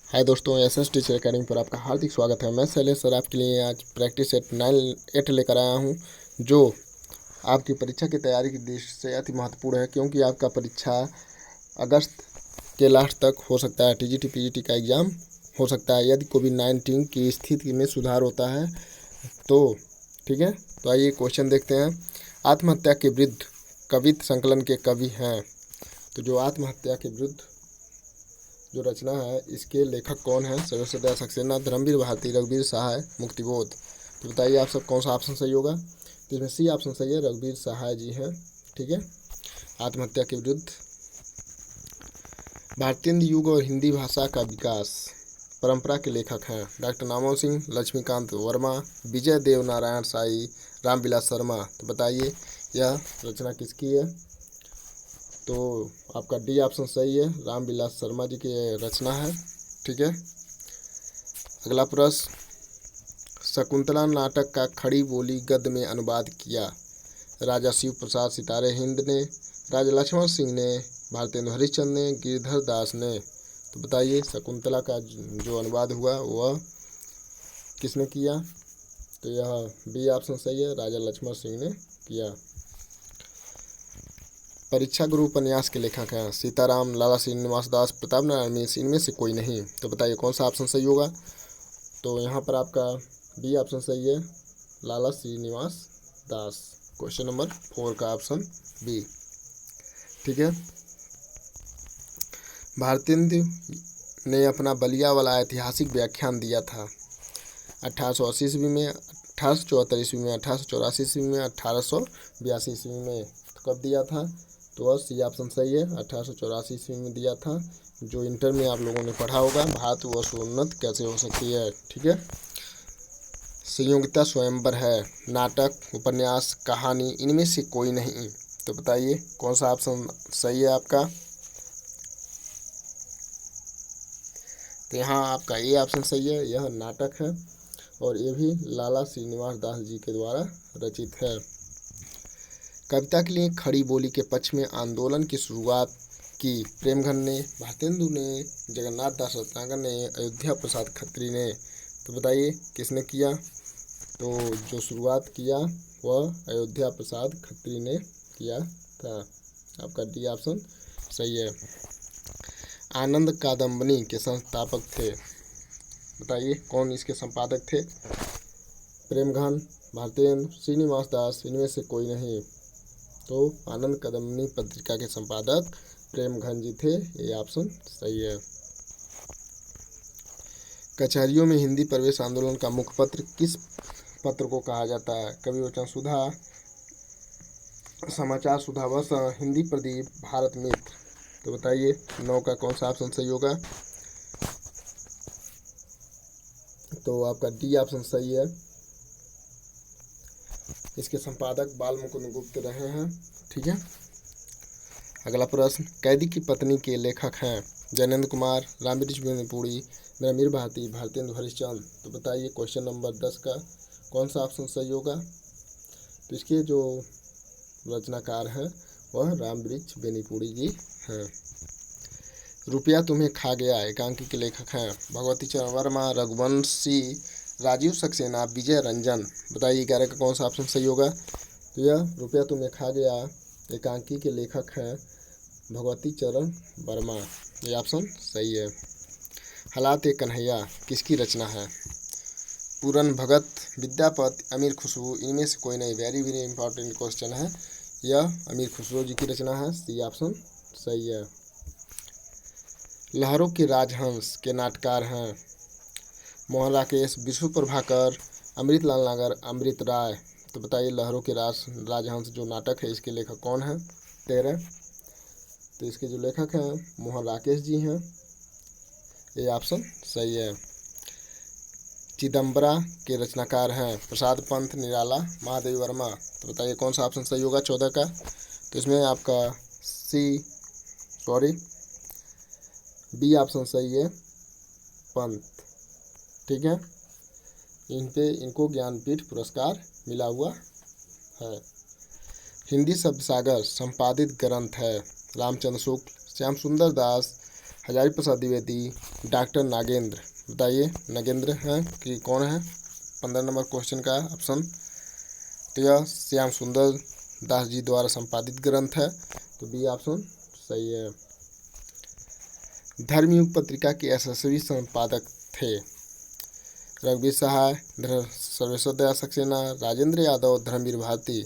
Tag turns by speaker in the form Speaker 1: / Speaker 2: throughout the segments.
Speaker 1: हाय दोस्तों, SS teacher academy पर आपका हार्दिक स्वागत है। मैं शैलेश सर आपके लिए आज प्रैक्टिस सेट 9-8 लेकर आया हूं, जो आपकी परीक्षा की तैयारी की दृष्टि से अति महत्वपूर्ण है, क्योंकि आपका परीक्षा अगस्त के लास्ट तक हो सकता है। टीजीटी पीजीटी का एग्ज़ाम हो सकता है यदि कोविड-19 की स्थिति में सुधार होता है तो। ठीक है, तो आइए क्वेश्चन देखते हैं। आत्महत्या के विरुद्ध कवित्त संकलन के कवि हैं। तो जो आत्महत्या के विरुद्ध जो रचना है, इसके लेखक कौन है? सर्वसदय सक्सेना, धर्मवीर भारती, रघुवीर सहाय, मुक्तिबोध। तो बताइए आप सब कौन सा ऑप्शन सही होगा? तो इसमें सी ऑप्शन सही है, रघुवीर सहाय जी हैं। ठीक है, आत्महत्या के विरुद्ध। भारतीय युग और हिंदी भाषा का विकास परंपरा के लेखक हैं डॉक्टर नामो सिंह, लक्ष्मीकांत वर्मा, विजय देव नारायण साई, रामविलास शर्मा। तो बताइए यह रचना किसकी है? तो आपका डी ऑप्शन सही है, रामविलास शर्मा जी की रचना है। ठीक है, अगला प्रश्न। शकुंतला नाटक का खड़ी बोली गद्य में अनुवाद किया राजा शिव प्रसाद सितारे हिंद ने, राजा लक्ष्मण सिंह ने, भारतेंदु हरिश्चंद्र ने, गिरधर दास ने। तो बताइए शकुंतला का जो अनुवाद हुआ वह किसने किया? तो यह बी ऑप्शन सही है, राजा लक्ष्मण सिंह ने किया। परीक्षा गुरु उपन्यास के लेखक हैं सीताराम, लाला श्रीनिवास दास, प्रताप नारायण मिश्र। इनमें से कोई नहीं। तो बताइए कौन सा ऑप्शन सही होगा? तो यहाँ पर आपका बी ऑप्शन सही है, लाला श्रीनिवास दास। क्वेश्चन नंबर 4 का ऑप्शन बी। ठीक है, भारतेंदु ने अपना बलिया वाला ऐतिहासिक व्याख्यान दिया था 1880 ईस्वी में, 1874 ईस्वी में, 1884 ईस्वी में, 1882 ईस्वी में। तो कब दिया था? तो वह सी ऑप्शन सही है, 1884 ईस्वी में दिया था। जो इंटर में आप लोगों ने पढ़ा होगा, भारत वर्ष उन्नत कैसे हो सकती है। ठीक है, संयोगिता स्वयंवर है नाटक, उपन्यास, कहानी, इनमें से कोई नहीं। तो बताइए कौन सा ऑप्शन सही है आपका? तो यहाँ आपका ए ऑप्शन सही है, यह नाटक है और ये भी लाला श्रीनिवास दास जी के द्वारा रचित है। कविता के लिए खड़ी बोली के पक्ष में आंदोलन की शुरुआत की प्रेमघन ने, भारतेंदु ने, जगन्नाथ दास रत्नाकर ने, अयोध्या प्रसाद खत्री ने। तो बताइए किसने किया? तो जो शुरुआत किया वह अयोध्या प्रसाद खत्री ने किया था। आपका डी ऑप्शन सही है। आनंद कादम्बनी के संस्थापक थे। बताइए कौन इसके संपादक थे? प्रेमघन, भारतेंदु, श्रीनिवास दास, इनमें से कोई नहीं। तो आनंद कादम्बनी पत्रिका के संपादक प्रेमघन जी थे। ये ऑप्शन सही है। कचहरियों में हिंदी प्रवेश आंदोलन का मुखपत्र किस पत्र को कहा जाता है? कवि वचन सुधा, समाचार सुधावश, हिंदी प्रदीप, भारत मित्र। तो बताइए 9 का कौन सा ऑप्शन सही होगा? तो आपका डी ऑप्शन सही है, इसके संपादक बाल मुकुंद गुप्त रहे हैं। ठीक है, अगला प्रश्न। कैदी की पत्नी के लेखक हैं जैनेन्द्र कुमार, रामवृक्ष बेनीपुरी, धर्मवीर भारती, भारतेंदु हरिश्चंद्र। तो बताइए क्वेश्चन नंबर 10 का कौन सा ऑप्शन सही होगा? तो इसके जो रचनाकार हैं वह रामवृक्ष बेनीपुरी जी हैं। रुपया तुम्हें खा गया एकांकी के लेखक हैं भगवती चरण वर्मा, रघुवंशी, राजीव सक्सेना, विजय रंजन। बताइए 11 का कौन सा ऑप्शन सही होगा? तो यह रुपया तुम्हें खा गया एकांकी के लेखक हैं भगवती चरण वर्मा। ये ऑप्शन सही है। हालात ए कन्हैया किसकी रचना है? पूरन भगत, विद्यापति, अमीर खुसरो, इनमें से कोई नहीं। वेरी वेरी इंपॉर्टेंट क्वेश्चन है, यह अमीर खुसरो जी की रचना है। सी ऑप्शन सही है। लहरों के राजहंस के नाटककार हैं मोहन राकेश, विष्णु प्रभाकर, अमृतलाल नागर, अमृत राय। तो बताइए लहरों के राजहंस जो नाटक है इसके लेखक कौन हैं? 13। तो इसके जो लेखक हैं मोहन राकेश जी हैं। ये ऑप्शन सही है। चिदम्बरा के रचनाकार हैं प्रसाद पंत, निराला, महादेवी वर्मा। तो बताइए कौन सा ऑप्शन सही होगा 14 का? तो इसमें आपका बी ऑप्शन सही है, पंत। ठीक है, इनको ज्ञानपीठ पुरस्कार मिला हुआ है। हिंदी शब्द सागर संपादित ग्रंथ है रामचंद्र शुक्ल, श्याम सुंदर दास, हजारी प्रसाद द्विवेदी, डॉक्टर नागेंद्र। बताइए नागेंद्र हैं कि कौन है? 15 नंबर क्वेश्चन का ऑप्शन। तो यह श्याम सुंदर दास जी द्वारा संपादित ग्रंथ है, तो बी ऑप्शन सही है। धर्मयुग पत्रिका के यशस्वी संपादक थे? रघुवीर सहाय, सर्वेश्वर दयाल सक्सेना, राजेंद्र यादव, धर्मवीर भारती।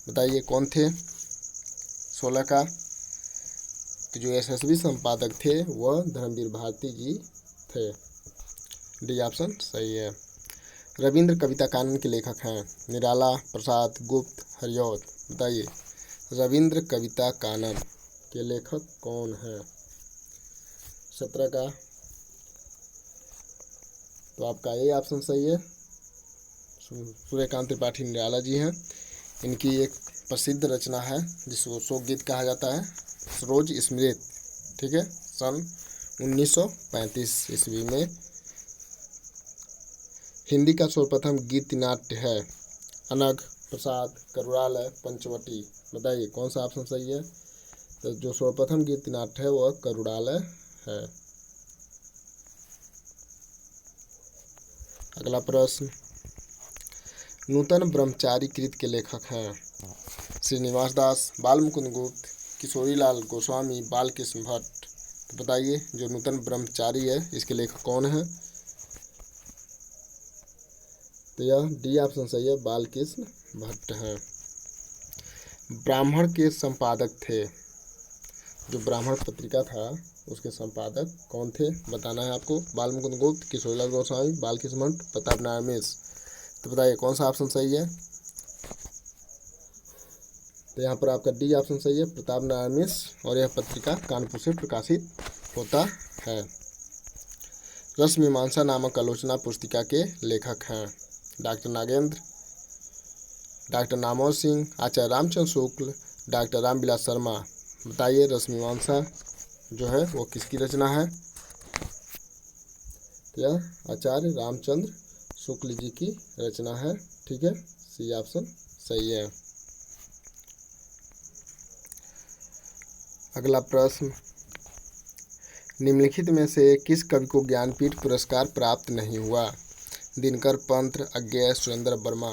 Speaker 1: बताइए कौन थे? 16 का तो जो यशस्वी संपादक थे वह धर्मवीर भारती जी थे। डी ऑप्शन सही है। रविंद्र कविता कानन के लेखक हैं? निराला, प्रसाद, गुप्त, हरिऔध। बताइए रविंद्र कविता कानन के लेखक कौन हैं? 17 का तो आपका ये ऑप्शन सही है, सूर्यकांत त्रिपाठी निराला जी हैं। इनकी एक प्रसिद्ध रचना है जिसको शोक गीत कहा जाता है, सरोज स्मृत। ठीक है, सन 1935 ईस्वी में। हिंदी का सर्वप्रथम गीत नाट्य है? अनघ, प्रसाद, करुणालय, पंचवटी। बताइए कौन सा ऑप्शन सही है? तो जो सर्वप्रथम गीत नाट्य है वह करुणालय है। अगला प्रश्न, नूतन ब्रह्मचारी कृत के लेखक हैं? श्रीनिवास दास, बाल मुकुंद गुप्त, किशोरीलाल गोस्वामी, बालकृष्ण भट्ट। तो बताइए जो नूतन ब्रह्मचारी है इसके लेखक कौन है? तो यह डी ऑप्शन सही है, बालकृष्ण भट्ट हैं। ब्राह्मण के संपादक थे? जो ब्राह्मण पत्रिका था उसके संपादक कौन थे बताना है आपको। बाल मुकुंद गुप्त, किशोरीलाल गोस्वामी, बालकृष्ण भट्ट, प्रताप नारायण मिश्र। तो बताइए कौन सा ऑप्शन सही है? तो यहाँ पर आपका डी ऑप्शन सही है, प्रताप नारायण मिश्र। और यह पत्रिका कानपुर से प्रकाशित होता है। रस मीमांसा नामक आलोचना पुस्तिका के लेखक हैं? डॉक्टर नागेंद्र, डॉक्टर नामोर सिंह, आचार्य रामचंद्र शुक्ल, डॉक्टर रामविलास शर्मा। बताइए रस मीमांसा जो है वो किसकी रचना है? यह आचार्य रामचंद्र शुक्ल जी की रचना है। ठीक है, सी ऑप्शन सही है। अगला प्रश्न, निम्नलिखित में से किस कवि को ज्ञानपीठ पुरस्कार प्राप्त नहीं हुआ? दिनकर पंत, अज्ञेय, सुरेंद्र वर्मा।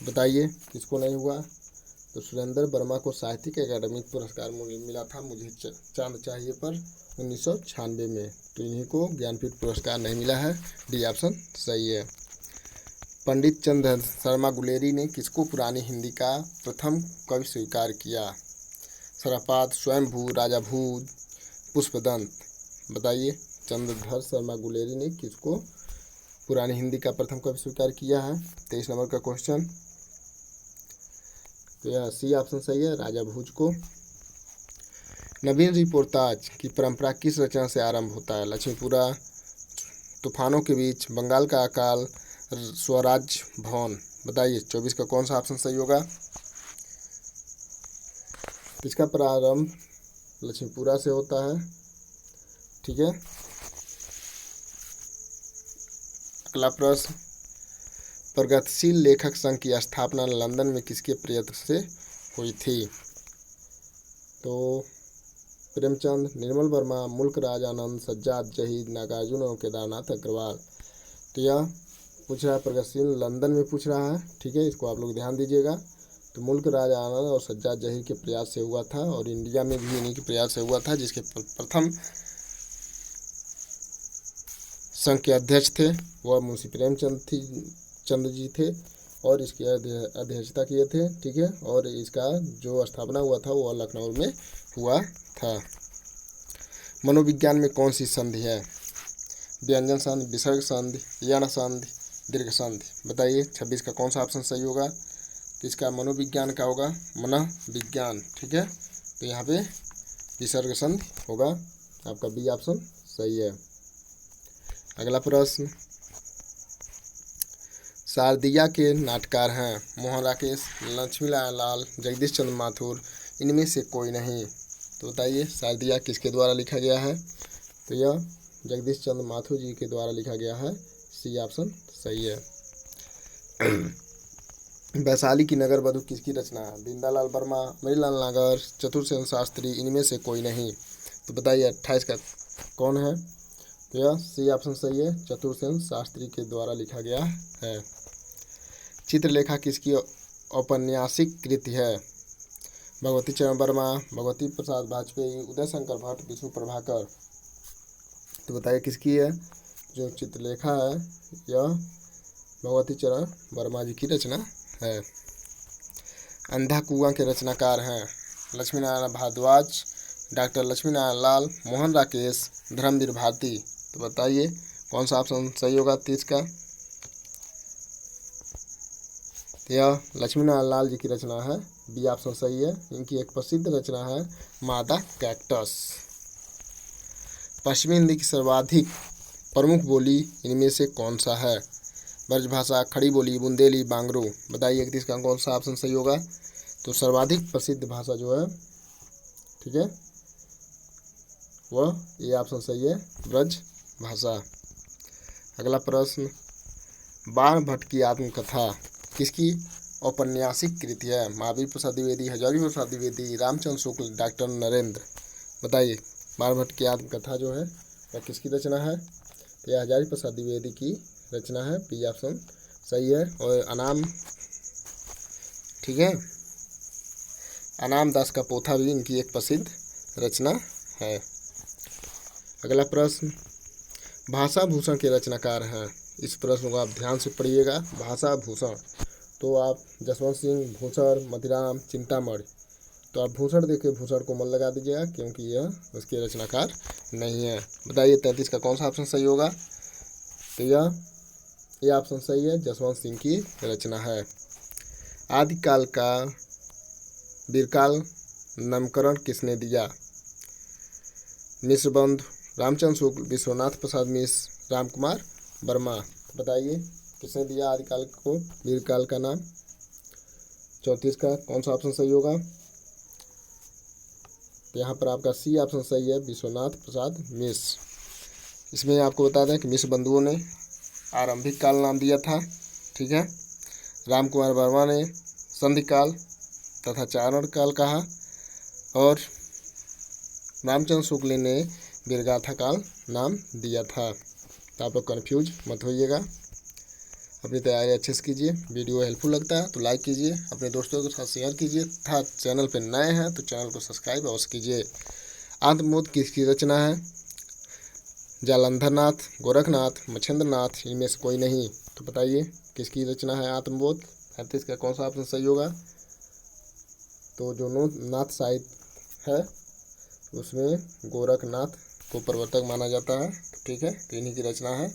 Speaker 1: बताइए किसको नहीं हुआ? तो सुरेंद्र वर्मा को साहित्यिक अकादमी पुरस्कार मिला था मुझे चांद चाहिए पर 1996 में। तो इन्हीं को ज्ञानपीठ पुरस्कार नहीं मिला है। डी ऑप्शन सही है। पंडित चंद्र शर्मा गुलेरी ने किसको पुरानी हिंदी का प्रथम कवि स्वीकार किया? शरपाद, स्वयंभू, राजा भूज, पुष्पदंत। बताइए चंद्रधर शर्मा गुलेरी ने किसको पुरानी हिंदी का प्रथम कवि स्वीकार किया है? 23 नंबर का क्वेश्चन। तो यह सी ऑप्शन सही है, राजा भूज को। नवीन रिपोर्ताज की परंपरा किस रचना से आरंभ होता है? लक्ष्मीपुरा, तूफानों के बीच, बंगाल का अकाल, स्वराज भवन। बताइए 24 का कौन सा ऑप्शन सही होगा? इसका प्रारंभ लक्ष्मीपुरा से होता है। ठीक है, अगला प्रश्न, प्रगतिशील लेखक संघ की स्थापना लंदन में किसके प्रयत्न से हुई थी? तो प्रेमचंद, निर्मल वर्मा, मुल्कराज आनंद, सज्जाद जहीद, नागार्जुन और केदारनाथ अग्रवाल। तो यह पूछ रहा है प्रगतिशील लंदन में पूछ रहा है। ठीक है, इसको आप लोग ध्यान दीजिएगा। तो मुल्कराज आनंद और सज्जाद जहीद के प्रयास से हुआ था और इंडिया में भी इन्हीं के प्रयास से हुआ था, जिसके प्रथम संघ के अध्यक्ष थे वह मुंशी प्रेमचंद जी थे और इसकी अध्यक्षता किए थे। ठीक है, और इसका जो स्थापना हुआ था वह लखनऊ में हुआ था। मनोविज्ञान में कौन सी संधि है? व्यंजन संधि, विसर्ग संधि, यण संधि, दीर्घ संधि। बताइए 26 का कौन सा ऑप्शन सही होगा? तो इसका मनोविज्ञान का होगा मनोविज्ञान। ठीक है, तो यहाँ पे विसर्ग संधि होगा। आपका बी ऑप्शन सही है। अगला प्रश्न, शारदिया के नाटककार हैं? मोहन राकेश, लक्ष्मीलाल, जगदीश चंद्र माथुर, इनमें से कोई नहीं। तो बताइए शारदिया किसके द्वारा लिखा गया है? तो यह जगदीश चंद्र माथुर जी के द्वारा लिखा गया है। सी ऑप्शन सही है। वैशाली की नगर वधु किसकी रचना है? बिंदालाल वर्मा, मणिलाल नागर, चतुर्सेन शास्त्री, इनमें से कोई नहीं। तो बताइए 28 का कौन है? तो यह सी ऑप्शन सही है, चतुर्सेन शास्त्री के द्वारा लिखा गया है। चित्रलेखा किसकी औपन्यासिक कृति है? भगवती चरण वर्मा, भगवती प्रसाद वाजपेयी, उदय शंकर भट्ट, विष्णु प्रभाकर। तो बताइए किसकी है जो चित्रलेखा है? यह भगवती चरण वर्मा जी की रचना है। अंधा कुआं के रचनाकार हैं लक्ष्मी नारायण भारद्वाज, डॉक्टर लक्ष्मी नारायण लाल, मोहन राकेश, धर्मवीर भारती। तो बताइए कौन सा ऑप्शन सही होगा 30 का? यह लक्ष्मी नारायण लाल जी की रचना है, बी ऑप्शन सही है। इनकी एक प्रसिद्ध रचना है मादा कैक्टस। पश्चिमी हिंदी की सर्वाधिक प्रमुख बोली इनमें से कौन सा है? ब्रजभाषा, खड़ी बोली, बुंदेली, बांगरू। बताइए 31 का कौन सा ऑप्शन सही होगा? तो सर्वाधिक प्रसिद्ध भाषा जो है, ठीक है, वह ये ऑप्शन सही है, ब्रज भाषा। अगला प्रश्न, बाण भट्ट की आत्मकथा किसकी औपन्यासिक कृति है? महावीर प्रसाद द्विवेदी, हजारी प्रसाद द्विवेदी, रामचंद्र शुक्ल, डॉक्टर नरेंद्र। बताइए बाण भट्ट की आत्मकथा जो है वह किसकी रचना है? तो यह हजारी प्रसाद द्विवेदी की रचना है, बी ऑप्शन सही है। और अनाम, ठीक है, अनाम दास का पोथा भी इनकी एक प्रसिद्ध रचना है। अगला प्रश्न, भाषा भूषण के रचनाकार हैं। इस प्रश्न को आप ध्यान से पढ़िएगा। भाषा भूषण, तो आप जसवंत सिंह, भूषण, मतिराम, चिंतामणि। तो आप भूषण देके भूषण को मन लगा दीजिएगा क्योंकि यह उसके रचनाकार नहीं है। बताइए 33 का कौन सा ऑप्शन सही होगा? तो यह ऑप्शन सही है, जसवंत सिंह की रचना है। आदिकाल का वीरकाल नामकरण किसने दिया? मिश्र बंधु, रामचंद्र शुक्ल, विश्वनाथ प्रसाद मिश्र, रामकुमार वर्मा। बताइए किसने दिया आदिकाल को वीरकाल का नाम? 34 का कौन सा ऑप्शन सही होगा? तो यहाँ पर आपका सी ऑप्शन सही है, विश्वनाथ प्रसाद मिश्र। इसमें आपको बता दें कि मिश्र बंधुओं ने आरंभिक काल नाम दिया था, ठीक है। रामकुमार वर्मा ने संधि काल तथा चारण काल कहा और रामचंद्र शुक्ल ने वीरगाथा काल नाम दिया था। तो आप लोग कन्फ्यूज मत होइएगा, अपनी तैयारी अच्छे से कीजिए। वीडियो हेल्पफुल लगता है तो लाइक कीजिए, अपने दोस्तों के साथ शेयर कीजिए तथा चैनल पर नए हैं तो चैनल को सब्सक्राइब अवश्य कीजिए। आत्मबोध किसकी रचना है? जालंधरनाथ, गोरखनाथ, मच्छेंद्रनाथ, इनमें से कोई नहीं। तो बताइए किसकी रचना है आत्मबोध? 35 का कौन सा ऑप्शन सही होगा? तो जो नाथ साहित्य है उसमें गोरखनाथ को प्रवर्तक माना जाता है, ठीक है। तो इन्हीं की रचना है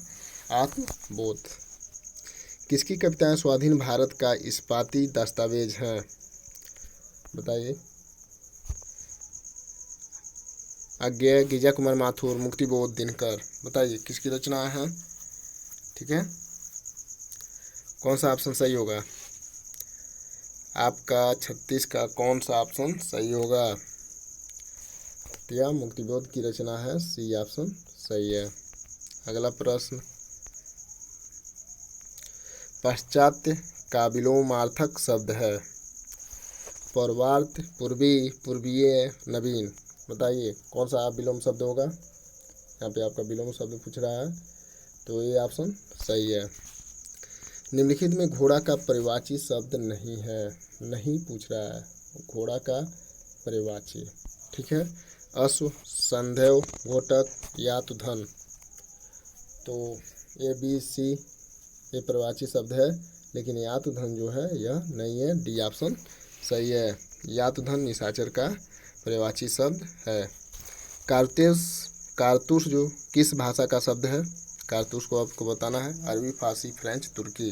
Speaker 1: आत्मबोध। किसकी कविताएं स्वाधीन भारत का इस्पाती दस्तावेज हैं? बताइए। अज्ञेय, गिरिजा कुमार माथुर, मुक्तिबोध, दिनकर। बताइए किसकी रचना है, ठीक है। कौन सा ऑप्शन सही होगा? आपका 36 का कौन सा ऑप्शन सही होगा? मुक्तिबोध की रचना है, सी ऑप्शन सही है। अगला प्रश्न, पाश्चात्य का विलोमार्थक शब्द है? पूर्वार्थ, पूर्वी, पूर्वीय, नवीन। बताइए कौन सा विलोम शब्द होगा? यहाँ पे आपका विलोम शब्द पूछ रहा है, तो ये ऑप्शन सही है। निम्नलिखित में घोड़ा का परिवाची शब्द नहीं है, नहीं पूछ रहा है, घोड़ा का परिवाची, ठीक है। अश्व, संदेव, घोटक, यातुधन। तो ए बी सी ये परिवाची शब्द है, लेकिन यातुधन जो है यह नहीं है, डी ऑप्शन सही है। यातुधन निशाचर का परिवाची शब्द है। कारतूस जो किस भाषा का शब्द है? कारतूस को आपको बताना है, अरबी, फारसी, फ्रेंच, तुर्की।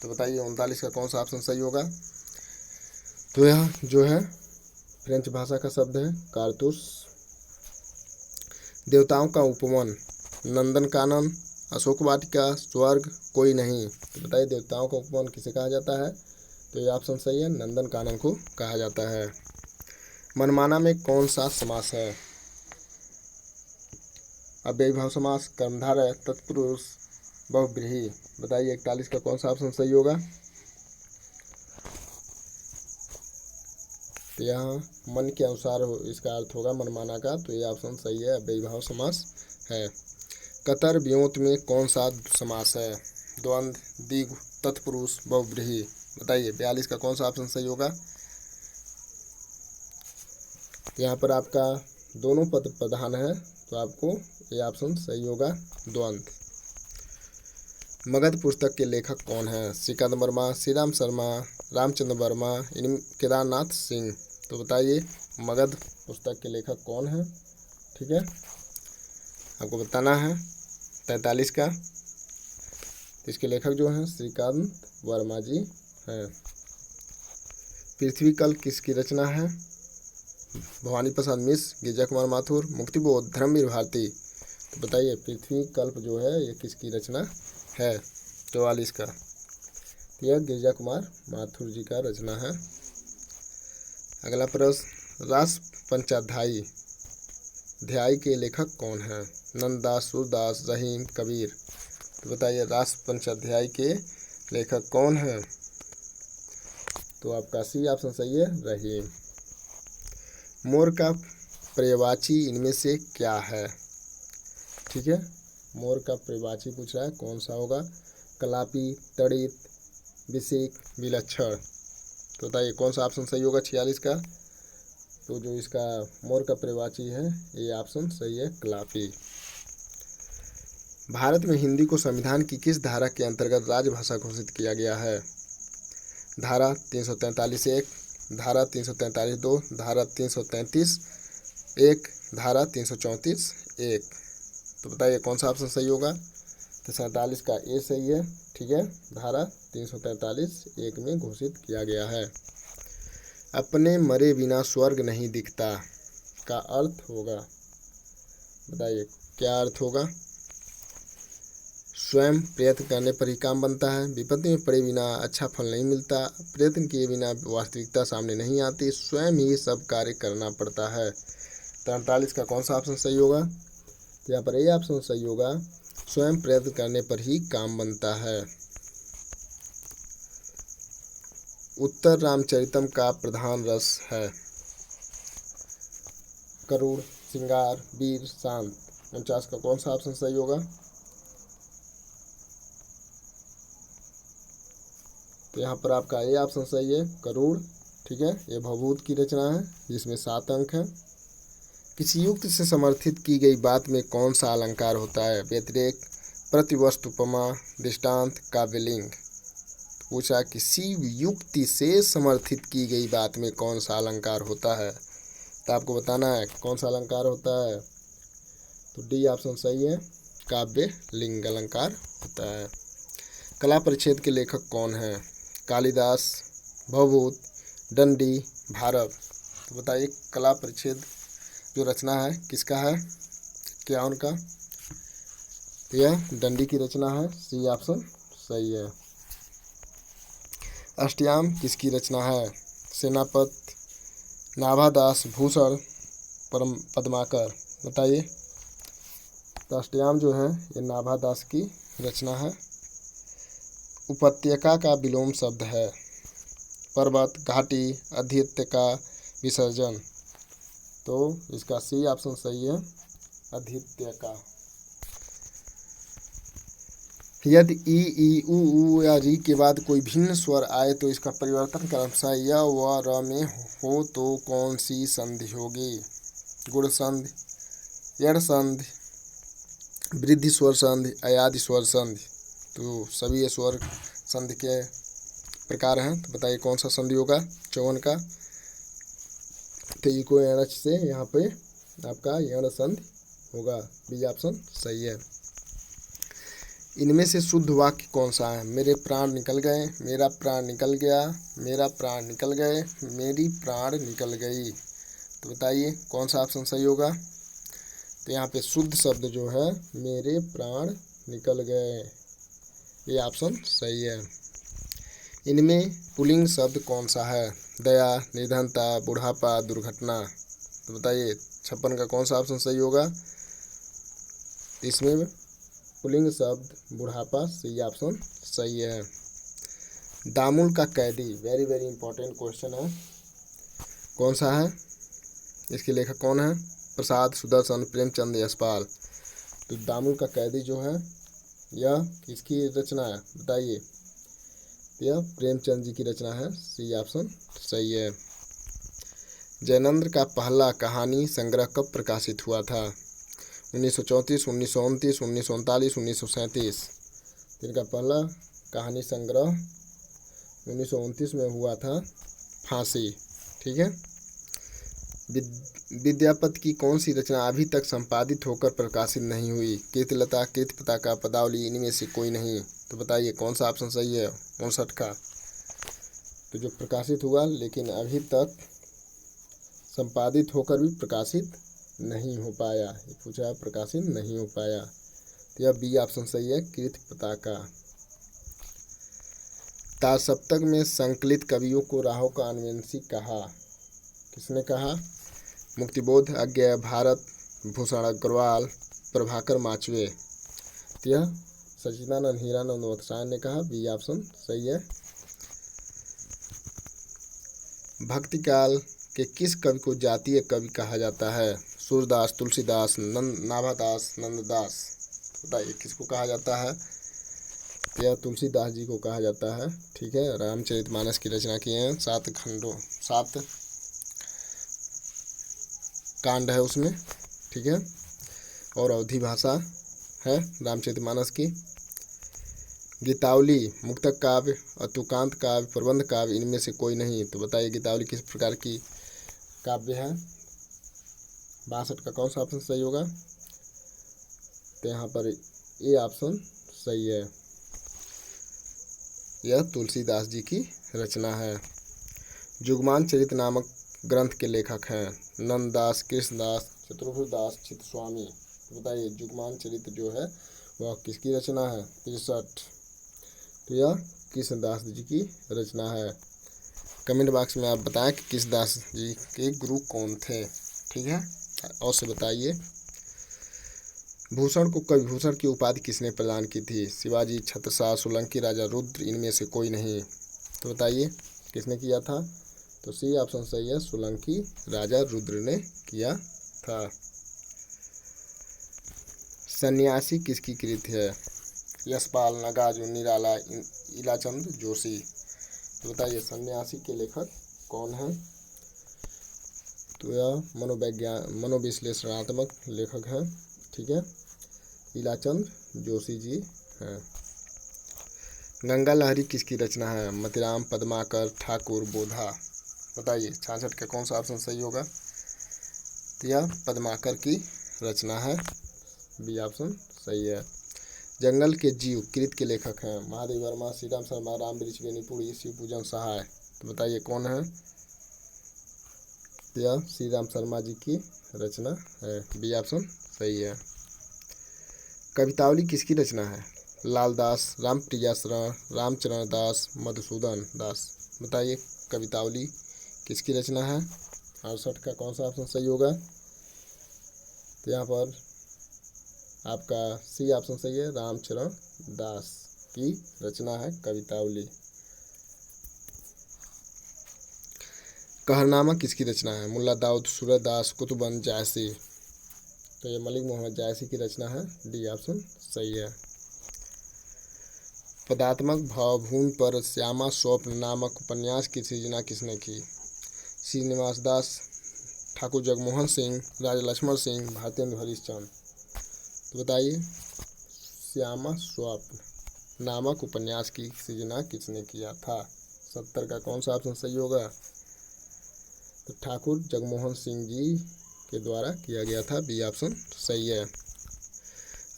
Speaker 1: तो बताइए 39 का कौन सा ऑप्शन सही होगा? तो यह जो है फ्रेंच भाषा का शब्द है कारतूस। देवताओं का उपवन? नंदनकानन, अशोक वाटिका, स्वर्ग, कोई नहीं। तो बताइए देवताओं का उपवन किसे कहा जाता है? तो ये ऑप्शन सही है, नंदनकानन को कहा जाता है। मनमाना में कौन सा समास है? अव्ययीभाव समास, कर्मधारय, तत्पुरुष, बहुव्रीहि। बताइए 41 का कौन सा ऑप्शन सही होगा? तो यहाँ मन के अनुसार इसका अर्थ होगा मनमाना का, तो ये ऑप्शन सही है, अव्ययीभाव समास है। कतर व्योत में कौन सा समास है? द्वंद्व, द्विगु, तत्पुरुष, बहुव्रीहि। बताइए 42 का कौन सा ऑप्शन सही होगा? यहाँ पर आपका दोनों पद प्रधान है, तो आपको ये ऑप्शन सही होगा, द्वंद्व। मगध पुस्तक के लेखक कौन है? श्रीकांत वर्मा, श्री राम शर्मा, रामचंद्र वर्मा, केदारनाथ सिंह। तो बताइए मगध पुस्तक के लेखक कौन है? ठीक है, आपको बताना है 43 का। इसके लेखक जो हैं श्रीकांत वर्मा जी हैं। पृथ्वी कल्प किसकी रचना है? भवानी प्रसाद मिश्र, गिरिजा कुमार माथुर, मुक्तिबोध, धर्मवीर भारती। तो बताइए पृथ्वी कल्प जो है ये किसकी रचना है? 44 का। यह गिरिजा कुमार माथुर जी का रचना है। अगला प्रश्न, रास पंचाध्यायी अध्याय के लेखक कौन है? नंददास, सूरदास, रहीम, कबीर। तो बताइए रास पंचाध्याय के लेखक कौन है? तो आपका सी ऑप्शन सही है, रहीम। मोर का पर्यायवाची इनमें से क्या है? ठीक है, मोर का पर्यायवाची पूछ रहा है, कौन सा होगा? कलापी, तड़ित, विसिक, विलक्षण। तो बताइए कौन सा ऑप्शन सही होगा 46 का? तो जो इसका मोर का पर्यायवाची है ये ऑप्शन सही है, कलापी। भारत में हिंदी को संविधान की किस धारा के अंतर्गत राजभाषा घोषित किया गया है? धारा 343(1), धारा 343(2), धारा 333(1), धारा 334(1). तो बताइए कौन सा ऑप्शन सही होगा? तो 47 का ए सही है। ठीक है, धारा 343(1) में घोषित किया गया है। अपने मरे बिना स्वर्ग नहीं दिखता का अर्थ होगा? बताइए क्या अर्थ होगा? स्वयं प्रयत्न करने पर ही काम बनता है, विपत्ति में पड़े बिना अच्छा फल नहीं मिलता, प्रयत्न किए बिना वास्तविकता सामने नहीं आती, स्वयं ही सब कार्य करना पड़ता है। 43 का कौन सा ऑप्शन सही होगा? तो यहाँ पर ये ऑप्शन सही होगा, स्वयं प्रयत्न करने पर ही काम बनता है। उत्तर रामचरितम का प्रधान रस है? करुण, श्रृंगार, वीर, शांत। 49 का कौन सा ऑप्शन सही होगा? तो यहाँ पर आपका ये ऑप्शन सही है, करुण। ठीक है, ये भवभूत की रचना है जिसमें 7 अंक है। किसी युक्त से समर्थित की गई बात में कौन सा अलंकार होता है? व्यतिरेक, प्रतिवस्तु, उपमा, दृष्टांत, काव्यलिंग। पूछा किसी युक्ति से समर्थित की गई बात में कौन सा अलंकार होता है, तो आपको बताना है कौन सा अलंकार होता है। तो डी ऑप्शन सही है, काव्य लिंग अलंकार होता है। कला परिच्छेद के लेखक कौन हैं? कालिदास, भवभूत, दंडी, भारव। तो बताइए कला परिच्छेद जो रचना है किसका है, क्या उनका? तो यह दंडी की रचना है, सी ऑप्शन सही है। अष्टयाम किसकी रचना है? सेनापति, नाभादास, भूषण, पद्माकर। बताइए तो अष्टयाम जो है ये नाभादास की रचना है। उपत्यका का विलोम शब्द है? पर्वत, घाटी, आधित्य का विसर्जन। तो इसका सी ऑप्शन सही है, आधित्य का। यदि ई उ या री के बाद कोई भिन्न स्वर आए तो इसका परिवर्तन क्रमशः य व र में हो तो कौन सी संधि होगी? गुण संधि, यड़ संधि, वृद्धि स्वर संधि, अयादि स्वर संधि। तो सभी ये स्वर संधि के प्रकार हैं। तो बताइए कौन सा संधि होगा 54 का? तो इको एणच से यहाँ पे आपका यण संधि होगा, बी ऑप्शन सही है। इनमें से शुद्ध वाक्य कौन सा है? मेरे प्राण निकल गए, मेरा प्राण निकल गया, मेरा प्राण निकल गए, मेरी प्राण निकल गई। तो बताइए कौन सा ऑप्शन सही होगा? तो यहाँ पे शुद्ध शब्द जो है मेरे प्राण निकल गए, ये ऑप्शन सही है। इनमें पुल्लिंग शब्द कौन सा है? दया, निर्धनता, बुढ़ापा, दुर्घटना। तो बताइए 56 का कौन सा ऑप्शन सही होगा? इसमें पुल्लिंग शब्द बुढ़ापा, सी ऑप्शन सही है। दामुल का कैदी, वेरी वेरी इंपॉर्टेंट क्वेश्चन है। कौन सा है, इसके लेखक कौन है? प्रसाद, सुदर्शन, प्रेमचंद, यशपाल। तो दामू का कैदी जो है यह किसकी रचना है बताइए? यह प्रेमचंद जी की रचना है, सी ऑप्शन सही है। जैनेंद्र का पहला कहानी संग्रह कब प्रकाशित हुआ था? 1934, 1929, 1939, 1937। इनका पहला कहानी संग्रह 1929 में हुआ था, फांसी। ठीक है। विद्यापति की कौन सी रचना अभी तक संपादित होकर प्रकाशित नहीं हुई? कीर्तिलता, कीर्तिपताका, पदावली, इनमें से कोई नहीं। तो बताइए कौन सा ऑप्शन सही है? 59 का। तो जो प्रकाशित हुआ लेकिन अभी तक संपादित होकर भी प्रकाशित नहीं हो पाया, ये पूछा है, प्रकाशित नहीं हो पाया। तो यह बी ऑप्शन सही है, कीर्तिपताका। तारसप्तक में संकलित कवियों को राहों का आनुवंशिक कहा? किसने कहा? मुक्तिबोध, अज्ञेय, भारत भूषण अग्रवाल, प्रभाकर माचवे। यह सच्चिदानंद हीरानंद वत्सायन ने कहा, बी ऑप्शन सही है। भक्ति काल के किस कवि को जातीय कवि कहा जाता है? सूरदास, तुलसीदास, नाभादास, नंददास। बताइए किसको कहा जाता है? यह तुलसीदास जी को कहा जाता है। ठीक है। रामचरितमानस की रचना किए हैं, 7 खंडों, 7 कांड है उसमें। ठीक है। और अवधी भाषा है रामचरितमानस की। गीतावली, मुक्तक काव्य, अतुकांत काव्य, प्रबंध काव्य, इनमें से कोई नहीं। तो बताइए गीतावली किस प्रकार की काव्य है? 62 का कौन सा ऑप्शन सही होगा? तो यहाँ पर ए ऑप्शन सही है, यह तुलसीदास जी की रचना है। जुगमान चरित नामक ग्रंथ के लेखक हैं? नंददास, कृष्णदास, चतुर्भुजदास, चित्तस्वामी। तो बताइए जुगमान चरित जो है वह किसकी रचना है? 63। तो यह कृष्णदास जी की रचना है। कमेंट बॉक्स में आप बताएं कि कृष्णदास जी के गुरु कौन थे। ठीक है। और से बताइए भूषण को कवि भूषण की उपाधि किसने प्रदान की थी? शिवाजी, छत्रसाल, सोलंकी, राजा रुद्र, इनमें से कोई नहीं। तो बताइए किसने किया था? तो सी ऑप्शन सही है, सोलंकी राजा रुद्र ने किया था। सन्यासी किसकी कृति है? यशपाल, नागार्जुन, निराला, इलाचंद जोशी। तो बताइए सन्यासी के लेखक कौन है? तो यह मनोविश्लेषणात्मक लेखक हैं। ठीक है। इलाचंद जोशी जी हैं। गंगा लहरी किसकी रचना है? मतिराम, पद्माकर, ठाकुर, बोधा। बताइए 66 का कौन सा ऑप्शन सही होगा? तो यह पद्माकर की रचना है, बी ऑप्शन सही है। जंगल के जीव कृत के लेखक हैं? महादेव वर्मा, श्रीराम शर्मा, रामवृक्ष बेनीपुरी, शिव पूजन सहाय। तो बताइए कौन है? यह श्रीराम शर्मा जी की रचना है, बी ऑप्शन सही है। कवितावली किसकी रचना है? लालदास, रामप्रिया शरण, रामचरण दास, मधुसूदन दास। बताइए कवितावली किसकी रचना है? 68 का कौन सा ऑप्शन सही होगा? तो यहाँ पर आपका सी ऑप्शन सही है, रामचरण दास की रचना है कवितावली। कहरनामा किसकी रचना है? मुल्ला दाऊद, सूरदास, कुतुबन, जायसी। तो ये मलिक मोहम्मद जायसी की रचना है, डी ऑप्शन सही है। पदात्मक भावभूमि पर श्यामा स्वप्न नामक उपन्यास की सृजना किसने की? श्रीनिवास दास, ठाकुर जगमोहन सिंह, राजा लक्ष्मण सिंह, भारतेंदु हरिश्चंद्र। तो बताइए श्यामा स्वप्न नामक उपन्यास की सृजना किसने किया था? 70 का कौन सा ऑप्शन सही होगा? तो ठाकुर जगमोहन सिंह जी के द्वारा किया गया था, बी ऑप्शन सही है।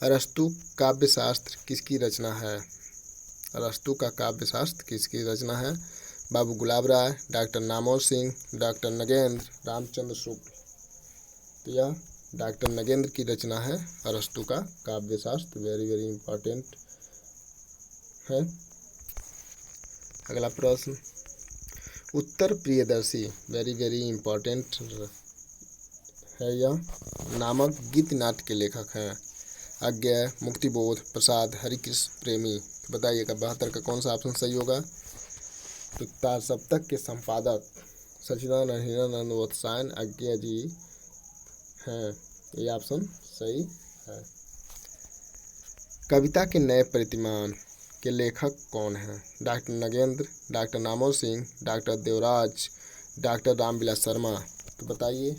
Speaker 1: अरस्तु काव्यशास्त्र किसकी रचना है? अरस्तु का काव्यशास्त्र किसकी रचना है? बाबू गुलाब राय, डॉक्टर नामोर सिंह, डॉक्टर नगेंद्र, रामचंद्र शुक्ल। तो यह डॉक्टर नगेंद्र की रचना है अरस्तु का काव्यशास्त्र, वेरी वेरी इंपॉर्टेंट है। अगला प्रश्न, उत्तर प्रियदर्शी, वेरी वेरी इंपॉर्टेंट है यह, नामक गीत नाट्य के लेखक हैं? अज्ञेय, मुक्तिबोध, प्रसाद, हरिकृष्ण प्रेमी। तो बताइएगा 72 का कौन सा ऑप्शन सही होगा? तो तारसप्तक के संपादक सच्चिदानंद हीरानंद वत्सायन आज्ञा जी हैं। ये ऑप्शन सही है। कविता के नए प्रतिमान के लेखक कौन हैं? Doctor Nagendra, doctor Namwar Singh, doctor Devraj, doctor Ramvilas Sharma. तो बताइए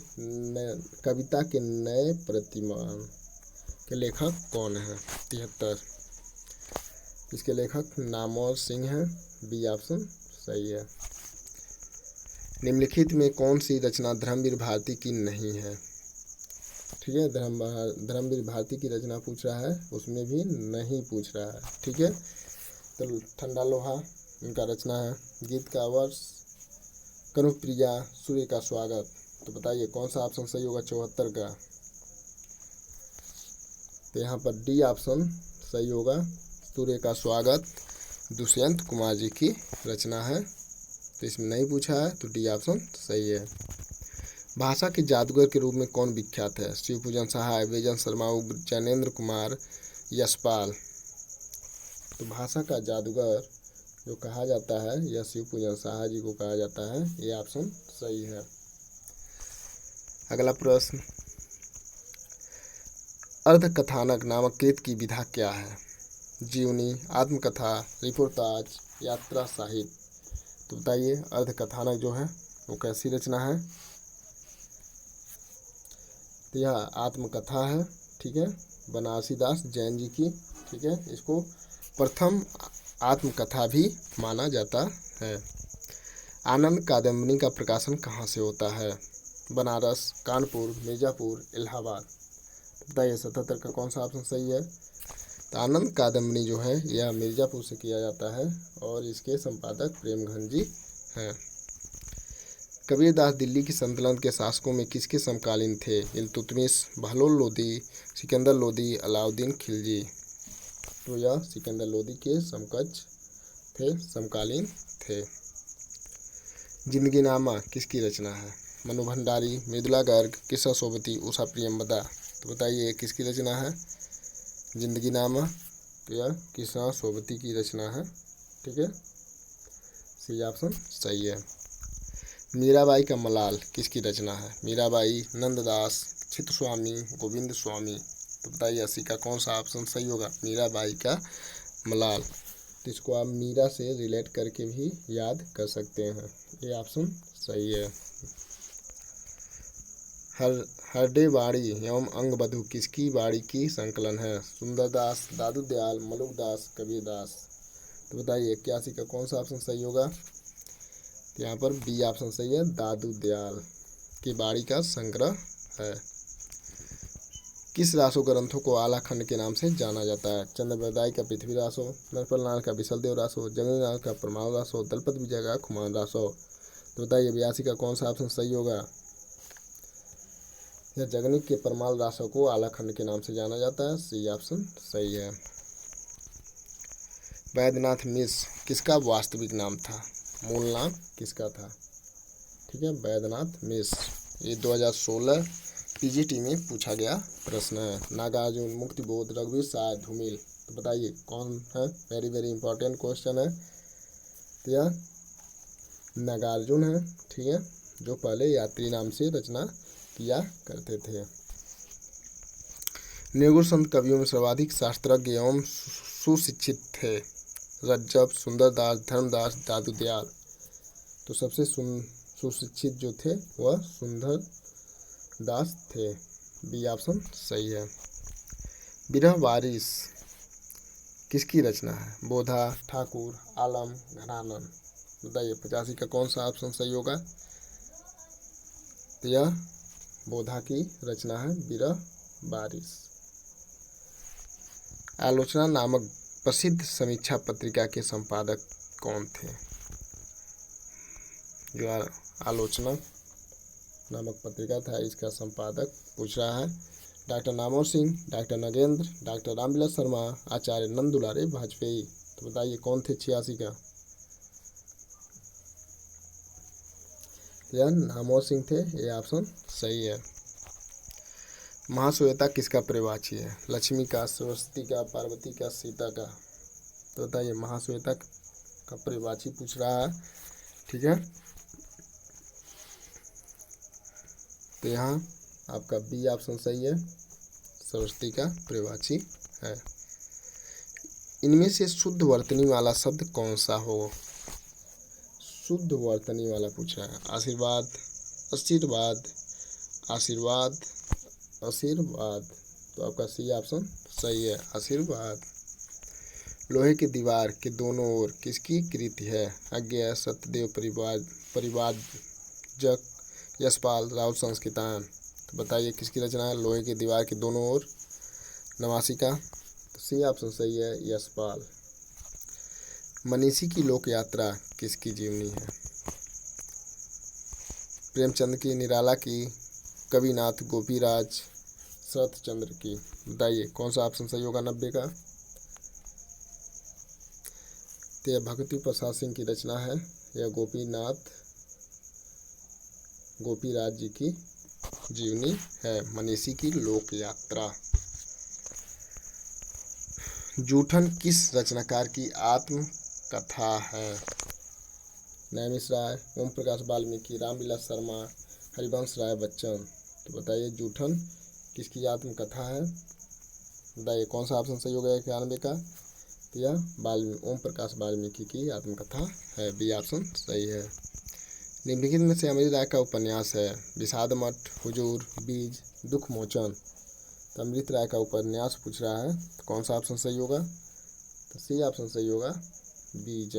Speaker 1: कविता के नए प्रतिमान के लेखक कौन हैं? 73। इसके लेखक नामोर सिंह हैं। बी ऑप्शन सही है। निम्नलिखित में कौन सी रचना धर्मवीर भारती की नहीं है? ठीक है, धर्मवीर भारती की रचना पूछ रहा है, उसमें भी नहीं पूछ रहा है। ठीक है, तो ठंडा लोहा उनका रचना है। गीत का वर्ष कनुप्रिया, सूर्य का स्वागत। तो बताइए कौन सा ऑप्शन सही होगा 74 का? तो यहाँ पर डी ऑप्शन सही होगा। सूर्य का स्वागत दुष्यंत कुमार जी की रचना है, तो इसमें नहीं पूछा है, तो डी ऑप्शन सही है। भाषा के जादूगर के रूप में कौन विख्यात है? शिवपूजन सहाय, वेजन शर्मा, उग्र, जैनेन्द्र कुमार, यशपाल। तो भाषा का जादूगर जो कहा जाता है यह शिवपूजन सहाय जी को कहा जाता है। ये ऑप्शन सही है। अगला प्रश्न, अर्धकथानक नामक कृत की विधा क्या है? जीवनी, आत्मकथा, रिपोर्टाज, यात्रा साहित्य। तो बताइए अर्धकथानक जो है वो कैसी रचना है? तो यह आत्मकथा है। ठीक है, बनारसी दास जैन जी की। ठीक है, इसको प्रथम आत्मकथा भी माना जाता है। आनंद कादम्बनी का प्रकाशन कहाँ से होता है? बनारस, कानपुर, मिर्ज़ापुर, इलाहाबाद। बताइए 77 का कौन सा ऑप्शन सही है? तो आनंद कादम्बनी जो है यह मिर्ज़ापुर से किया जाता है और इसके संपादक प्रेमघन जी हैं। कबीरदास दिल्ली की सल्तनत के शासकों में किसके समकालीन थे? इल्तुतमिश, बहलोल लोदी, सिकंदर लोदी, अलाउद्दीन खिलजी। तो यह सिकंदर लोदी के समकक्ष थे, समकालीन थे। जिंदगीनामा किसकी रचना है? मनु भंडारी, मृदुला गर्ग, किस्सा सोबती, उषा प्रियंवदा। तो बताइए किसकी रचना है जिंदगीनामा? तो यह किस्सा सोबती की रचना है। ठीक है, सी ऑप्शन सही है। मीराबाई का मलाल किसकी रचना है? मीराबाई, नंददास, चित्रस्वामी, गोविंद स्वामी। तो बताइए 80 का कौन सा ऑप्शन सही होगा? मीराबाई का मलाल। तो इसको आप मीरा से रिलेट करके भी याद कर सकते हैं। ये ऑप्शन सही है। हरडे बाड़ी एवं अंगबधु किसकी बाड़ी की संकलन है? सुंदरदास, दादू दयाल, मलुकदास, कबीरदास। तो बताइए 81 का कौन सा ऑप्शन सही होगा? तो यहाँ पर बी ऑप्शन सही है, दादू दयाल की बाड़ी का संग्रह है। किस रासो ग्रंथों को आलाखंड के नाम से जाना जाता है? चंद्रबरदाई का पृथ्वी रासो, नरपल नाल का विशलदेव रासो, जंगलीलाल का परमाणु रासो, दलपत विजय का खुमान रासो। तो बताइए 82 का कौन सा ऑप्शन सही होगा? यह जगनिक के परमाल रासो को आलाखंड के नाम से जाना जाता है। सी ऑप्शन सही है। वैद्यनाथ मिश्र किसका वास्तविक नाम था? मूल नाम किसका था? ठीक है, वैद्यनाथ मिश्र। ये 2016 पीजीटी में पूछा गया प्रश्न है। नागार्जुन, मुक्तिबोध, रघुवीर साय, धूमिल। तो बताइए कौन है? वेरी वेरी इंपॉर्टेंट क्वेश्चन है। तो यह नागार्जुन है। ठीक है, जो पहले यात्री नाम से रचना किया करते थे। निर्गुण संत कवियों में सर्वाधिक शास्त्रज्ञ एवं सुशिक्षित थे? रज्जब, सुंदरदास, धर्मदास, दादू दयाल। तो सबसे सुशिक्षित जो थे वह सुंदर दास थे। बी ऑप्शन सही है। बिरह वारिस किसकी रचना है? बोधा, ठाकुर, आलम, घनानंद। बताइए 85 का कौन सा ऑप्शन सही होगा? तो यह बोधा की रचना है बिरह वारिस। आलोचना नामक प्रसिद्ध समीक्षा पत्रिका के संपादक कौन थे? जो आलोचना नामक पत्रिका था इसका संपादक पूछ रहा है। Doctor Namwar Singh, doctor Nagendra, doctor Ramvilas Sharma, Acharya Nand Dulare Vajpeyi. तो बताइए कौन थे 86 का? यह नामोर सिंह थे। ये ऑप्शन सही है। महाश्वेता किसका प्रवाची है? लक्ष्मी का, सरस्वती का, पार्वती का, सीता का। तो बताइए महाश्वेता का प्रवाची पूछ रहा है। ठीक है, तो यहाँ आपका बी ऑप्शन सही है, सरस्वती का प्रवाची है। इनमें से शुद्ध वर्तनी वाला शब्द कौन सा हो? शुद्ध वर्तनी वाला पूछा है। आशीर्वाद, आशीर्वाद, आशीर्वाद, आशीर्वाद। तो आपका सी ऑप्शन सही है, आशीर्वाद। लोहे की दीवार के दोनों ओर किसकी कृति है? अज्ञेय, सत्यदेव परिव्राजक, यशपाल, राहुल संस्कृतान। तो बताइए किसकी रचना है? लोहे की दीवार के दोनों ओर नवासिका। तो सी ऑप्शन सही है, यशपाल। मनीषी की लोक यात्रा किसकी जीवनी है? प्रेमचंद की, निराला की, कविनाथ गोपीराज, शरत चंद्र की। बताइए कौन सा ऑप्शन सही होगा 90 का? तो यह भक्ति प्रसाद सिंह की रचना है। यह गोपीनाथ गोपीराज जी की जीवनी है, मनीषी की लोक यात्रा। जूठन किस रचनाकार की आत्मकथा है? नैमिष राय, ओम प्रकाश वाल्मीकि, रामविलास शर्मा, हरिवंश राय बच्चन। तो बताइए जूठन किसकी आत्मकथा है? बताइए कौन सा ऑप्शन सही हो गया 91 का? तो यह ओम प्रकाश वाल्मीकि की आत्मकथा है, बी ऑप्शन सही है। निम्नलिखित में से अमृत राय का उपन्यास है? विषाद मठ, हुजूर, बीज, दुख मोचन। तो अमृत राय का उपन्यास पूछ रहा है, तो कौन सा ऑप्शन सही होगा? तो सी ऑप्शन सही होगा, बीज।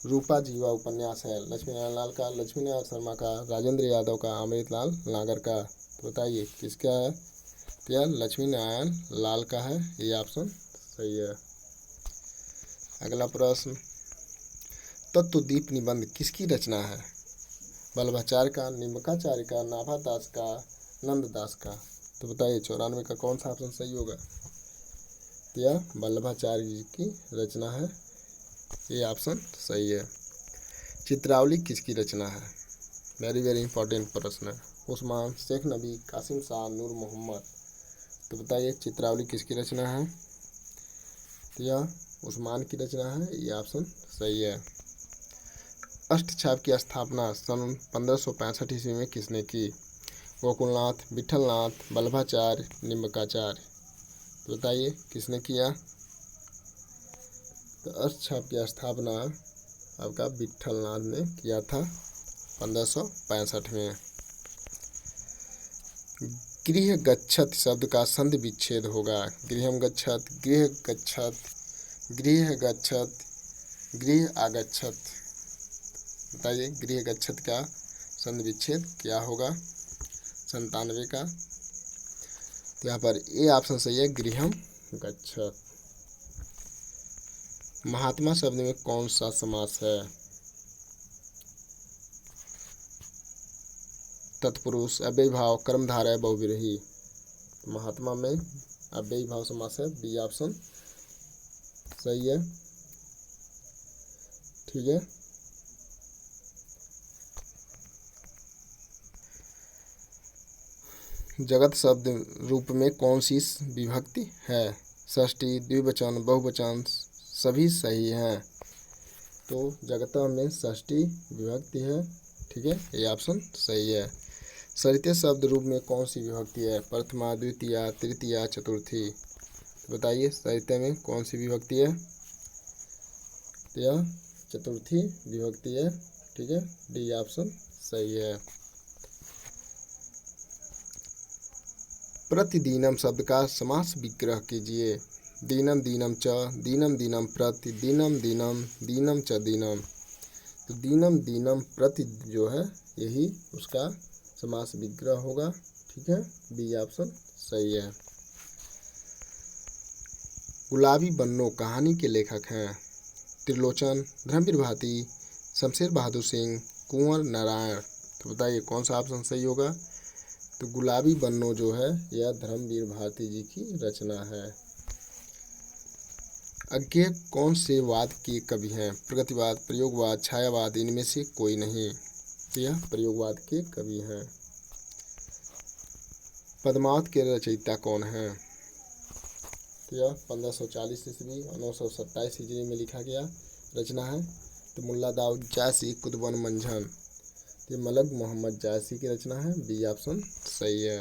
Speaker 1: रूपा जीवा उपन्यास है? लक्ष्मी नारायण लाल का, लक्ष्मी नारायण शर्मा का, राजेंद्र यादव का, अमृतलाल नागर का। तो बताइए किसका है? तो यह लक्ष्मी नारायण लाल का है, ये ऑप्शन सही है। अगला प्रश्न, तत्वदीप निबंध किसकी रचना है? वल्लभाचार्य का, निम्बकाचार्य का, नाभादास का, नंददास का। तो बताइए 94 का कौन सा ऑप्शन सही होगा? तो यह वल्लभाचार्य जी की रचना है, ये ऑप्शन सही है। चित्रावली किसकी रचना है? वेरी वेरी इंपॉर्टेंट प्रश्न है। उस्मान, शेख नबी, कासिम शाह, नूर मोहम्मद। तो बताइए चित्रावली किसकी रचना है? तो यह उस्मान की रचना है, ये ऑप्शन सही है। अष्टछाप की स्थापना सन 1565 ईस्वी में किसने की? गोकुलनाथ, विठलनाथ, वल्लभाचार्य, निम्बकाचार्य। तो बताइए किसने किया? तो अष्टछाप की स्थापना आपका विठलनाथ ने किया था 1565 में। गृह गच्छत शब्द का संधि विच्छेद होगा? गृहम गच्छत, गृह गच्छत, गृह गच्छत, गृह आगच्छत। बताइए गृह गच्छत का संधि विच्छेद क्या होगा 97 का? तो यहाँ पर ए ऑप्शन सही है, गृहम गच्छत। महात्मा शब्द में कौन सा समास है? तत्पुरुष, अव्ययीभाव, कर्मधारय, बहुव्रीहि। महात्मा में अव्ययीभाव समास है, बी ऑप्शन सही है। ठीक है, जगत शब्द रूप में कौन सी विभक्ति है? षष्ठी, द्विवचन, बहुवचन, सभी सही हैं। तो जगत में षष्ठी विभक्ति है। ठीक है, ये ऑप्शन सही है। सरिते शब्द रूप में कौन सी विभक्ति है? प्रथमा, द्वितीया, तृतीया, चतुर्थी। तो बताइए सरिते में कौन सी विभक्ति है? तो यह चतुर्थी विभक्ति है। ठीक है, डी ऑप्शन सही है। प्रतिदिनम शब्द का समास विग्रह कीजिए। दीनम दीनम च, दीनम दीनम प्रति, दीनम दीनम, दीनम च दीनम। तो दीनम दीनम प्रति जो है यही उसका समास विग्रह होगा। ठीक है, बी ऑप्शन सही है। गुलाबी बन्नो कहानी के लेखक हैं? त्रिलोचन, धर्मवीर भारती, शमशेर बहादुर सिंह, कुंवर नारायण। तो बताइए कौन सा ऑप्शन सही होगा? तो गुलाबी बन्नो जो है यह धर्मवीर भारती जी की रचना है। अज्ञेय कौन से वाद के कवि हैं? प्रगतिवाद, प्रयोगवाद, छायावाद, इनमें से कोई नहीं। तो यह प्रयोगवाद के कवि हैं। पद्मावत के रचयिता कौन हैं? तो यह 1540 ईस्वी 927 हिजरी में लिखा गया रचना है। तो मुल्ला दाऊद जासी, कुतुबन मंझन। ये मलक मोहम्मद जायसी की रचना है, बी ऑप्शन सही है।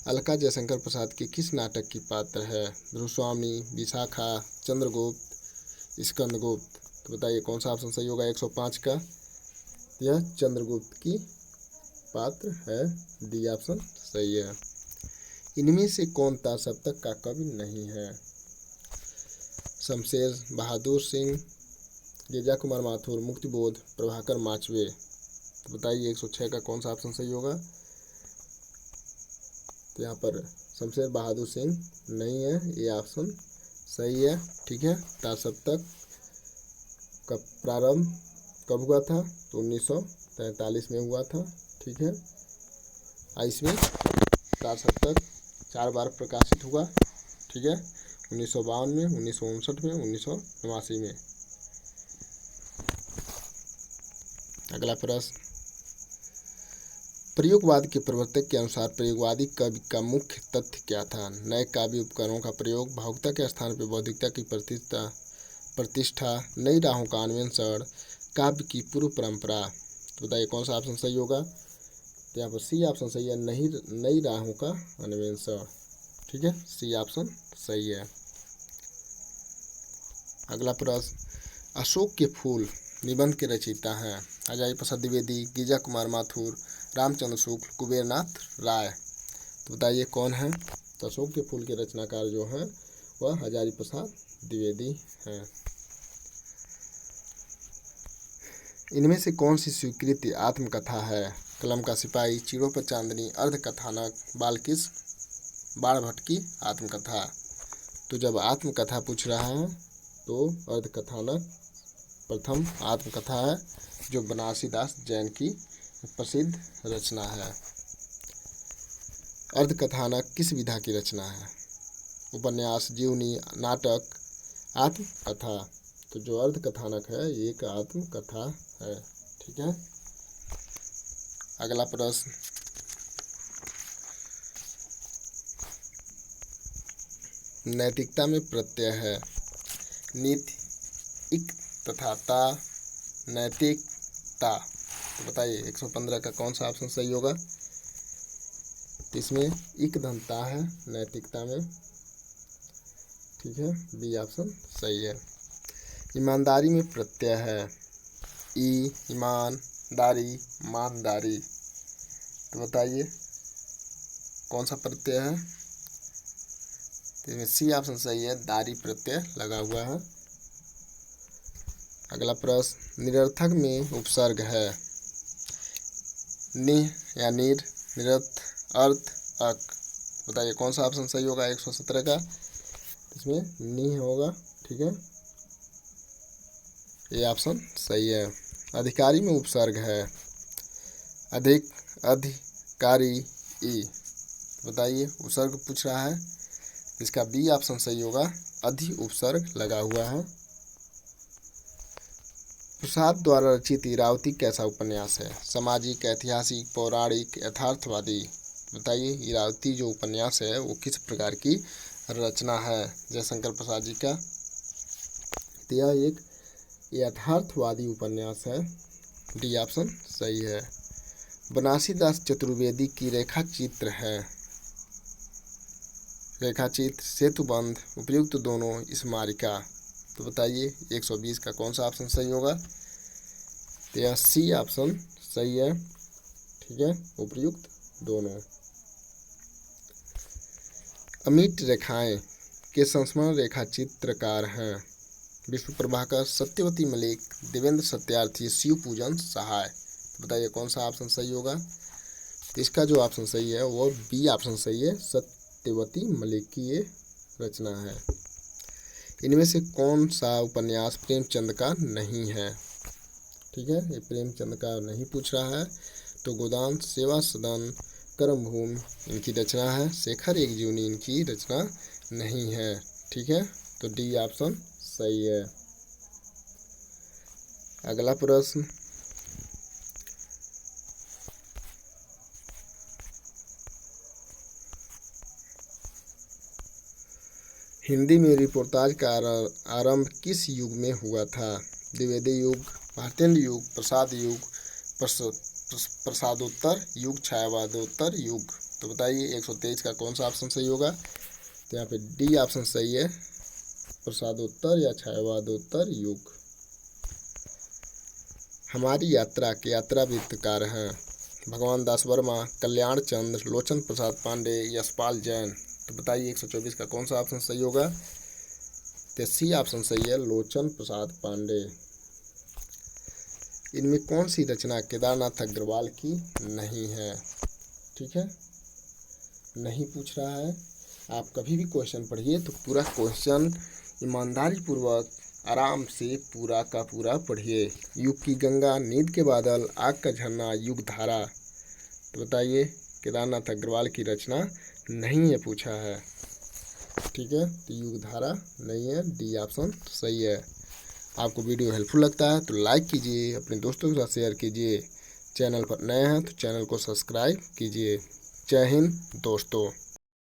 Speaker 1: अलका जयशंकर प्रसाद के किस नाटक की पात्र है? ध्रुवस्वामी, विशाखा, चंद्रगुप्त, स्कंदगुप्त। तो बताइए कौन सा ऑप्शन सही होगा 105 का? यह चंद्रगुप्त की पात्र है, डी ऑप्शन सही है। इनमें से कौन ता सप्तक का कवि नहीं है? शमशेर बहादुर सिंह, गिरजा कुमार माथुर, मुक्तिबोध, प्रभाकर माचवे। तो बताइए 106 का कौन सा ऑप्शन सही होगा? तो यहाँ पर शमशेर बहादुर सिंह नहीं है, ये ऑप्शन सही है। ठीक है, ता सप्तक का प्रारंभ कब हुआ था? तो 1943 में हुआ था। ठीक है, इसमें ता सप्तक 4 बार प्रकाशित हुआ। ठीक है, 1952 में, 1959 में, 1989 में। अगला प्रश्न, प्रयोगवाद के प्रवर्तक के अनुसार प्रयोगवादी कवि का मुख्य तथ्य क्या था? नए काव्य उपकरणों का प्रयोग, भावुकता के स्थान पर बौद्धिकता की प्रतिष्ठा, नई राहों का अन्वेषण, काव्य की पूर्व परंपरा। तो बताइए कौन सा ऑप्शन सही होगा? तो यहाँ पर सी ऑप्शन सही है, नई राहों का अन्वेषण। ठीक है, सी ऑप्शन सही है। अगला प्रश्न, अशोक के फूल निबंध के रचयिता हैं? हजारी प्रसाद द्विवेदी, गिरजा कुमार माथुर, रामचंद्र शुक्ल, कुबेरनाथ राय। तो बताइए कौन है? तो अशोक के फूल के रचनाकार जो हैं वह हजारी प्रसाद द्विवेदी हैं। इनमें से कौन सी स्वीकृत आत्मकथा है? कलम का सिपाही, चीरों पर चांदनी, अर्धकथानक, बालकिश बाणभट्ट की आत्मकथा। तो जब आत्मकथा पूछ रहा है तो अर्धकथानक प्रथम आत्मकथा है, जो बनारसी दास जैन की प्रसिद्ध रचना है। अर्धकथानक किस विधा की रचना है? उपन्यास, जीवनी, नाटक, आत्मकथा। तो जो अर्धकथानक है ये एक आत्मकथा है। ठीक है, अगला प्रश्न, नैतिकता में प्रत्यय है। नीति, इक तथा ता, नैतिकता। तो बताइए 115 का कौन सा ऑप्शन सही होगा? इसमें इक धनता है नैतिकता में। ठीक है, बी ऑप्शन सही है। ईमानदारी में प्रत्यय है। ईमानदारी, ईमानदारी। तो बताइए कौन सा प्रत्यय है? तो इसमें सी ऑप्शन सही है, दारी प्रत्यय लगा हुआ है। अगला प्रश्न, निरर्थक में उपसर्ग है। नि या नीर, निरर्थ, अर्थ, अक। बताइए कौन सा ऑप्शन सही होगा 117 का? इसमें नि होगा। ठीक है, ये ऑप्शन सही है। अधिकारी में उपसर्ग है। अधिक, अधिकारी, ई। बताइए उपसर्ग पूछ रहा है, इसका बी ऑप्शन सही होगा, अधि उपसर्ग लगा हुआ है। प्रसाद द्वारा रचित इरावती कैसा उपन्यास है? सामाजिक, ऐतिहासिक, पौराणिक, यथार्थवादी। बताइए इरावती जो उपन्यास है वो किस प्रकार की रचना है जयशंकर प्रसाद जी का? तो यह एक यथार्थवादी उपन्यास है, डी ऑप्शन सही है। बनारसी दास चतुर्वेदी की रेखा चित्र है। रेखाचित्र, सेतुबंध, उपयुक्त दोनों, स्मारिका। तो बताइए 120 का कौन सा ऑप्शन सही होगा? तो यह सी ऑप्शन सही है। ठीक है, उपयुक्त दोनों। अमिट रेखाएं के संस्मरण रेखा चित्रकार हैं। विष्णु प्रभाकर, सत्यवती मलिक, देवेंद्र सत्यार्थी, शिव पूजन सहाय। तो बताइए कौन सा ऑप्शन सही होगा? तो इसका जो ऑप्शन सही है वो बी ऑप्शन सही है, सत्यवती मलिक की ये रचना है। इनमें से कौन सा उपन्यास प्रेमचंद का नहीं है? ठीक है, ये प्रेमचंद का नहीं पूछ रहा है। तो गोदान, सेवा सदन, कर्मभूमि इनकी रचना है। शेखर एक जीवनी इनकी रचना नहीं है। ठीक है, तो डी ऑप्शन सही है। अगला प्रश्न, हिंदी में रिपोर्टाज का आरंभ किस युग में हुआ था? द्विवेदी युग, भारतेंद्र युग, प्रसाद युग, प्रसादोत्तर युग, छायावादोत्तर युग। तो बताइए 123 का कौन सा ऑप्शन सही होगा। तो यहाँ पे डी ऑप्शन सही है, प्रसादोत्तर या छायावादोत्तर युग। हमारी यात्रा के यात्रावित्तकार हैं भगवान दास वर्मा, कल्याण चंद्र, लोचन प्रसाद पांडे, यशपाल जैन। तो बताइए 124 का कौन सा ऑप्शन सही होगा। तो सी ऑप्शन सही है, लोचन प्रसाद पांडे। इनमें कौन सी रचना केदारनाथ अग्रवाल की नहीं है। ठीक है, नहीं पूछ रहा है। आप कभी भी क्वेश्चन पढ़िए तो पूरा क्वेश्चन ईमानदारी पूर्वक आराम से पूरा का पूरा पढ़िए। युग की गंगा, नींद के बादल, आग का झरना, युग धारा। तो बताइए केदारनाथ अग्रवाल की रचना नहीं है पूछा है। ठीक है, तो युग धारा नहीं है, डी ऑप्शन सही है। आपको वीडियो हेल्पफुल लगता है तो लाइक कीजिए, अपने दोस्तों के साथ शेयर कीजिए। चैनल पर नए हैं तो चैनल को सब्सक्राइब कीजिए। जय हिंद दोस्तों।